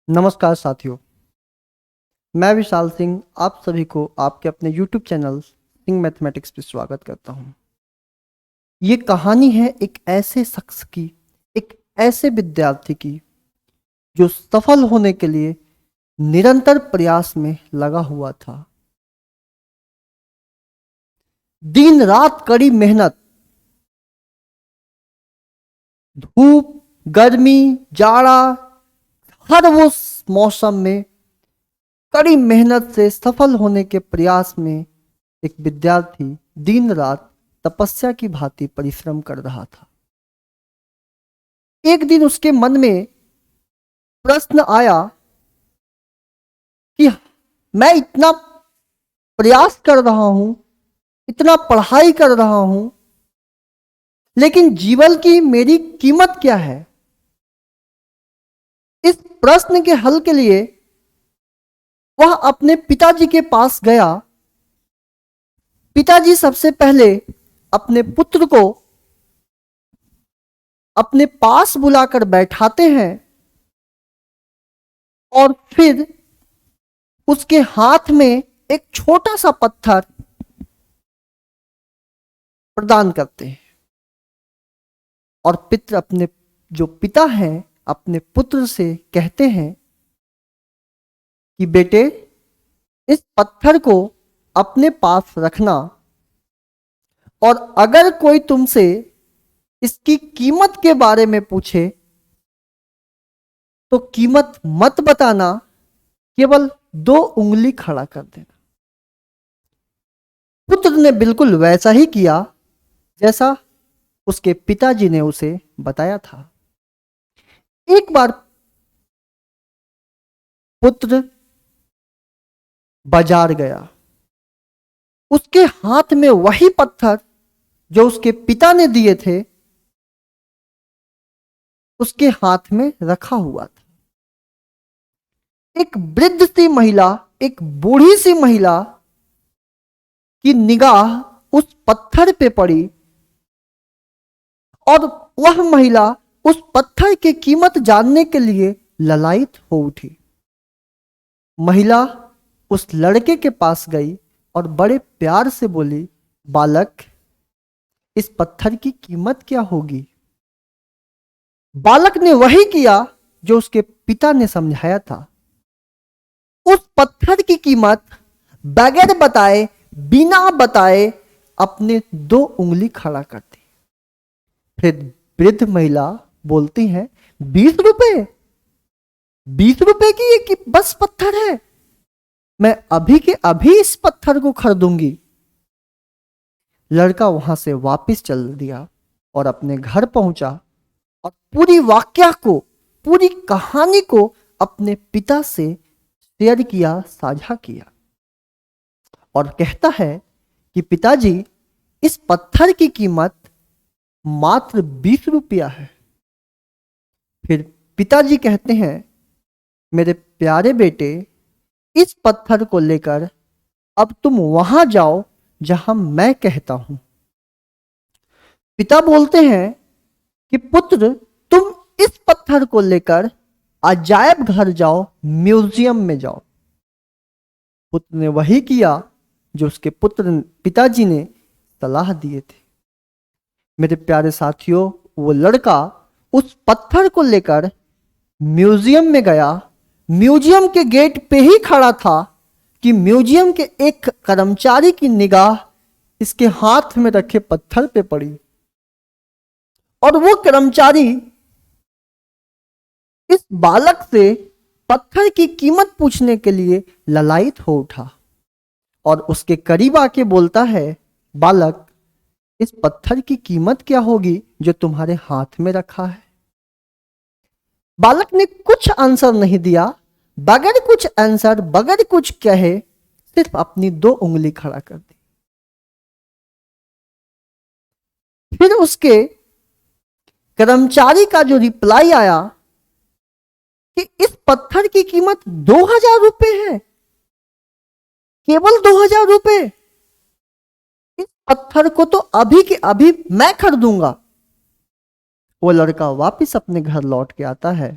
नमस्कार साथियों। मैं विशाल सिंह आप सभी को आपके अपने YouTube चैनल सिंह मैथमेटिक्स पे स्वागत करता हूँ। ये कहानी है एक ऐसे शख्स की, एक ऐसे विद्यार्थी की जो सफल होने के लिए निरंतर प्रयास में लगा हुआ था। दिन रात कड़ी मेहनत, धूप, गर्मी, जाड़ा, हर वो मौसम में कड़ी मेहनत से सफल होने के प्रयास में एक विद्यार्थी दिन रात तपस्या की भांति परिश्रम कर रहा था। एक दिन उसके मन में प्रश्न आया कि मैं इतना प्रयास कर रहा हूं, इतना पढ़ाई कर रहा हूं, लेकिन जीवन की मेरी कीमत क्या है। इस प्रश्न के हल के लिए वह अपने पिताजी के पास गया। पिताजी सबसे पहले अपने पुत्र को अपने पास बुलाकर बैठाते हैं और फिर उसके हाथ में एक छोटा सा पत्थर प्रदान करते हैं और पिता अपने जो पिता हैं अपने पुत्र से कहते हैं कि बेटे, इस पत्थर को अपने पास रखना और अगर कोई तुमसे इसकी कीमत के बारे में पूछे तो कीमत मत बताना, केवल 2 उंगली खड़ा कर देना। पुत्र ने बिल्कुल वैसा ही किया जैसा उसके पिताजी ने उसे बताया था। एक बार पुत्र बाजार गया। उसके हाथ में वही पत्थर जो उसके पिता ने दिए थे उसके हाथ में रखा हुआ था। एक वृद्ध सी महिला, एक बूढ़ी सी महिला की निगाह उस पत्थर पे पड़ी और वह महिला उस पत्थर की कीमत जानने के लिए ललायित हो उठी। महिला उस लड़के के पास गई और बड़े प्यार से बोली, बालक, इस पत्थर की कीमत क्या होगी। बालक ने वही किया जो उसके पिता ने समझाया था। उस पत्थर की कीमत बगैर बताए, बिना बताए अपने 2 उंगली खड़ा कर दी। फिर वृद्ध महिला बोलती है, 20 रुपए, 20 रुपए की ये बस पत्थर है, मैं अभी के अभी इस पत्थर को खरीदूंगी। लड़का वहां से वापस चल दिया और अपने घर पहुंचा और पूरी वाकया को, पूरी कहानी को अपने पिता से शेयर किया, साझा किया और कहता है कि पिताजी, इस पत्थर की कीमत मात्र 20 रुपया है। फिर पिताजी कहते हैं, मेरे प्यारे बेटे, इस पत्थर को लेकर अब तुम वहां जाओ जहां मैं कहता हूं। पिता बोलते हैं कि पुत्र, तुम इस पत्थर को लेकर अजायब घर जाओ, म्यूजियम में जाओ। पुत्र ने वही किया जो उसके पिताजी ने सलाह दिए थे। मेरे प्यारे साथियों, वो लड़का उस पत्थर को लेकर म्यूजियम में गया। म्यूजियम के गेट पे ही खड़ा था कि म्यूजियम के एक कर्मचारी की निगाह इसके हाथ में रखे पत्थर पे पड़ी और वो कर्मचारी इस बालक से पत्थर की कीमत पूछने के लिए ललायित हो उठा और उसके करीब आके बोलता है, बालक, इस पत्थर की कीमत क्या होगी जो तुम्हारे हाथ में रखा है। बालक ने कुछ आंसर नहीं दिया, बगैर कुछ आंसर, बगैर कुछ कहे सिर्फ अपनी 2 उंगली खड़ा कर दी। फिर उसके कर्मचारी का जो रिप्लाई आया कि इस पत्थर की कीमत 2000 रुपए है, केवल 2000 रुपए। इस पत्थर को तो अभी के अभी मैं खरीदूंगा। वो लड़का वापस अपने घर लौट के आता है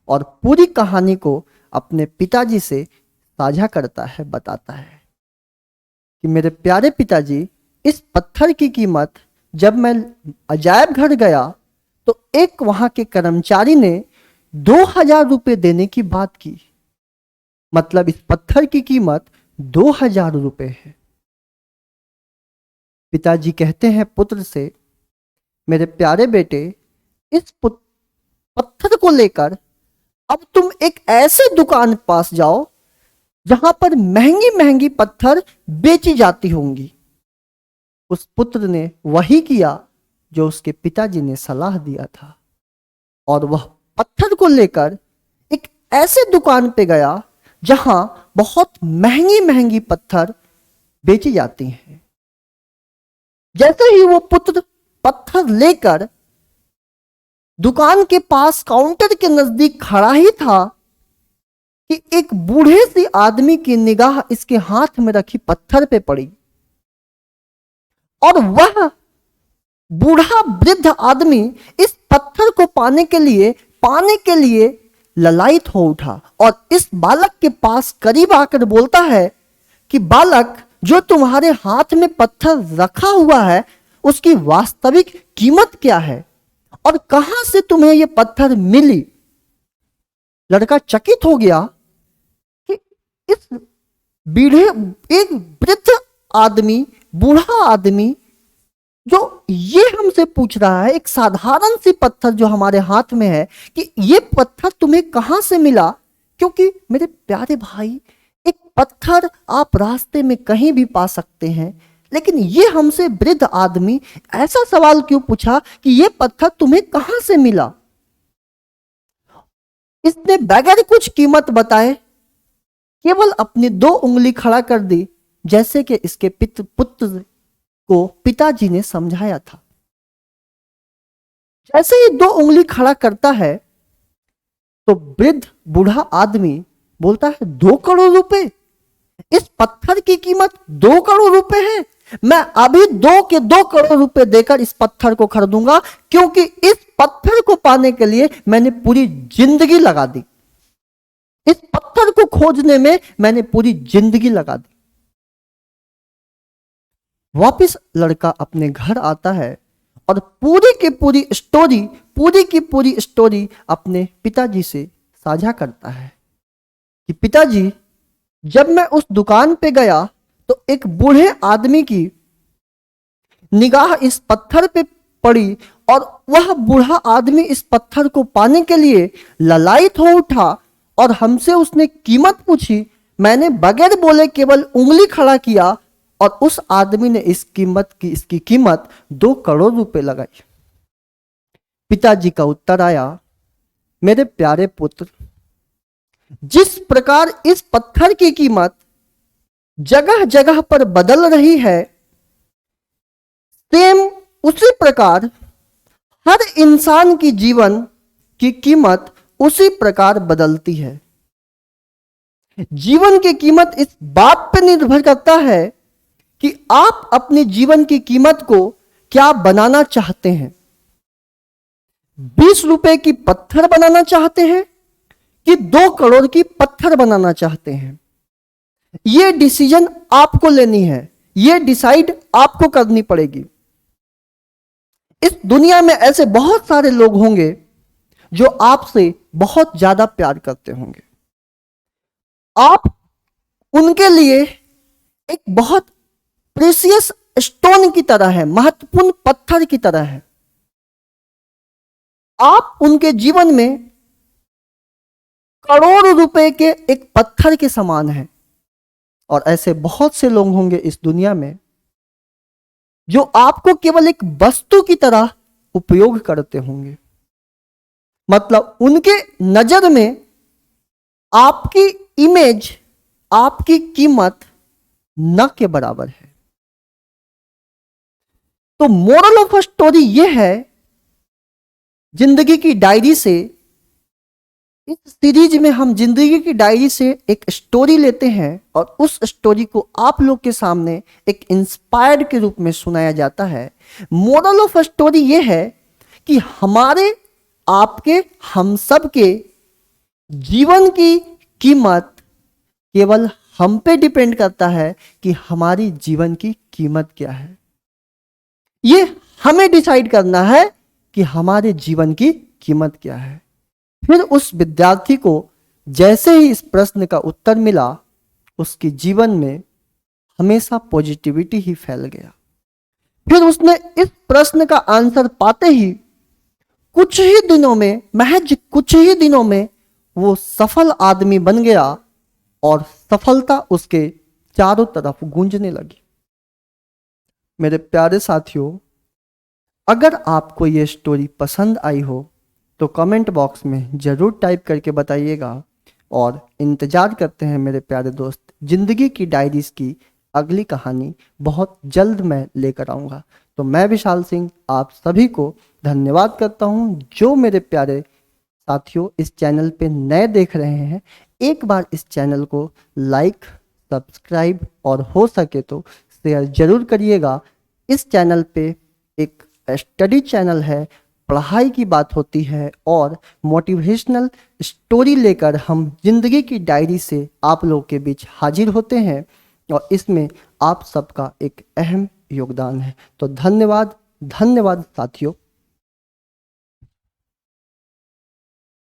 और पूरी कहानी को अपने पिताजी से साझा करता है, बताता है कि मेरे प्यारे पिताजी, इस पत्थर की कीमत जब मैं अजायब घर गया तो एक वहां के कर्मचारी ने 2000 रुपये देने की बात की। मतलब इस पत्थर की कीमत 2000 रुपये है। पिताजी कहते हैं पुत्र से, मेरे प्यारे बेटे, इस पत्थर को लेकर अब तुम एक ऐसे दुकान पास जाओ जहां पर महंगी महंगी पत्थर बेची जाती होंगी। उस पुत्र ने वही किया जो उसके पिताजी ने सलाह दिया था, और वह पत्थर को लेकर एक ऐसे दुकान पे गया जहां बहुत महंगी महंगी पत्थर बेची जाती हैं। जैसे ही वो पुत्र पत्थर लेकर दुकान के पास काउंटर के नजदीक खड़ा ही था कि एक बूढ़े से आदमी की निगाह इसके हाथ में रखी पत्थर पे पड़ी, और वह बूढ़ा वृद्ध आदमी इस पत्थर को पाने के लिए ललायत हो उठा और इस बालक के पास करीब आकर बोलता है कि बालक, जो तुम्हारे हाथ में पत्थर रखा हुआ है उसकी वास्तविक कीमत क्या है और कहां से तुम्हें यह पत्थर मिली? लड़का चकित हो गया कि इस एक वृद्ध आदमी, बूढ़ा आदमी जो ये हमसे पूछ रहा है, एक साधारण सी पत्थर जो हमारे हाथ में है, कि ये पत्थर तुम्हें कहां से मिला? क्योंकि मेरे प्यारे भाई, एक पत्थर आप रास्ते में कहीं भी पा सकते हैं, लेकिन ये हमसे वृद्ध आदमी ऐसा सवाल क्यों पूछा कि ये पत्थर तुम्हें कहां से मिला? इसने बगैर कुछ कीमत बताए केवल अपनी 2 उंगली खड़ा कर दी, जैसे कि इसके पुत्र को पिताजी ने समझाया था। जैसे ही 2 उंगली खड़ा करता है तो वृद्ध बूढ़ा आदमी बोलता है, 2 करोड़ रुपए? इस पत्थर की कीमत 2 करोड़ रुपए है। मैं अभी 2 करोड़ रुपए देकर इस पत्थर को खरीदूंगा, क्योंकि इस पत्थर को पाने के लिए मैंने पूरी जिंदगी लगा दी। इस पत्थर को खोजने में मैंने पूरी जिंदगी लगा दी। वापिस लड़का अपने घर आता है और पूरी की पूरी स्टोरी अपने पिताजी से साझा करता है कि पिताजी, जब मैं उस दुकान पे गया तो एक बूढ़े आदमी की निगाह इस पत्थर पे पड़ी और वह बूढ़ा आदमी इस पत्थर को पाने के लिए ललायत हो उठा और हमसे उसने कीमत पूछी। मैंने बगैर बोले केवल उंगली खड़ा किया और उस आदमी ने इसकी कीमत 2 करोड़ रुपए लगाई। पिताजी का उत्तर आया, मेरे प्यारे पुत्र, जिस प्रकार इस पत्थर की कीमत जगह जगह पर बदल रही है, सेम उसी प्रकार हर इंसान की जीवन की कीमत उसी प्रकार बदलती है। जीवन की कीमत इस बात पर निर्भर करता है कि आप अपने जीवन की कीमत को क्या बनाना चाहते हैं। 20 रुपए की पत्थर बनाना चाहते हैं कि 2 करोड़ की पत्थर बनाना चाहते हैं? यह डिसीजन आपको लेनी है, यह डिसाइड आपको करनी पड़ेगी। इस दुनिया में ऐसे बहुत सारे लोग होंगे जो आपसे बहुत ज्यादा प्यार करते होंगे। आप उनके लिए एक बहुत प्रेशियस स्टोन की तरह है, महत्वपूर्ण पत्थर की तरह है। आप उनके जीवन में करोड़ रुपए के एक पत्थर के समान है। और ऐसे बहुत से लोग होंगे इस दुनिया में जो आपको केवल एक वस्तु की तरह उपयोग करते होंगे। मतलब उनके नजर में आपकी इमेज, आपकी कीमत न के बराबर है। तो मोरल ऑफ स्टोरी यह है, जिंदगी की डायरी से, इस सीरीज में हम जिंदगी की डायरी से एक स्टोरी लेते हैं और उस स्टोरी को आप लोग के सामने एक इंस्पायर्ड के रूप में सुनाया जाता है। मोरल ऑफ स्टोरी यह है कि हमारे, आपके, हम सब के जीवन की कीमत केवल हम पे डिपेंड करता है कि हमारी जीवन की कीमत क्या है। ये हमें डिसाइड करना है कि हमारे जीवन की कीमत क्या है। फिर उस विद्यार्थी को जैसे ही इस प्रश्न का उत्तर मिला, उसके जीवन में हमेशा पॉजिटिविटी ही फैल गया। फिर उसने इस प्रश्न का आंसर पाते ही कुछ ही दिनों में, महज कुछ ही दिनों में वो सफल आदमी बन गया और सफलता उसके चारों तरफ गूंजने लगी। मेरे प्यारे साथियों, अगर आपको ये स्टोरी पसंद आई हो तो कमेंट बॉक्स में ज़रूर टाइप करके बताइएगा और इंतज़ार करते हैं मेरे प्यारे दोस्त, ज़िंदगी की डायरीज की अगली कहानी बहुत जल्द मैं लेकर आऊँगा। तो मैं विशाल सिंह आप सभी को धन्यवाद करता हूँ। जो मेरे प्यारे साथियों इस चैनल पे नए देख रहे हैं, एक बार इस चैनल को लाइक, सब्सक्राइब और हो सके तो शेयर जरूर करिएगा। इस चैनल पे एक स्टडी चैनल है, पढ़ाई की बात होती है और मोटिवेशनल स्टोरी लेकर हम जिंदगी की डायरी से आप लोगों के बीच हाजिर होते हैं और इसमें आप सबका एक अहम योगदान है। तो धन्यवाद, धन्यवाद साथियों।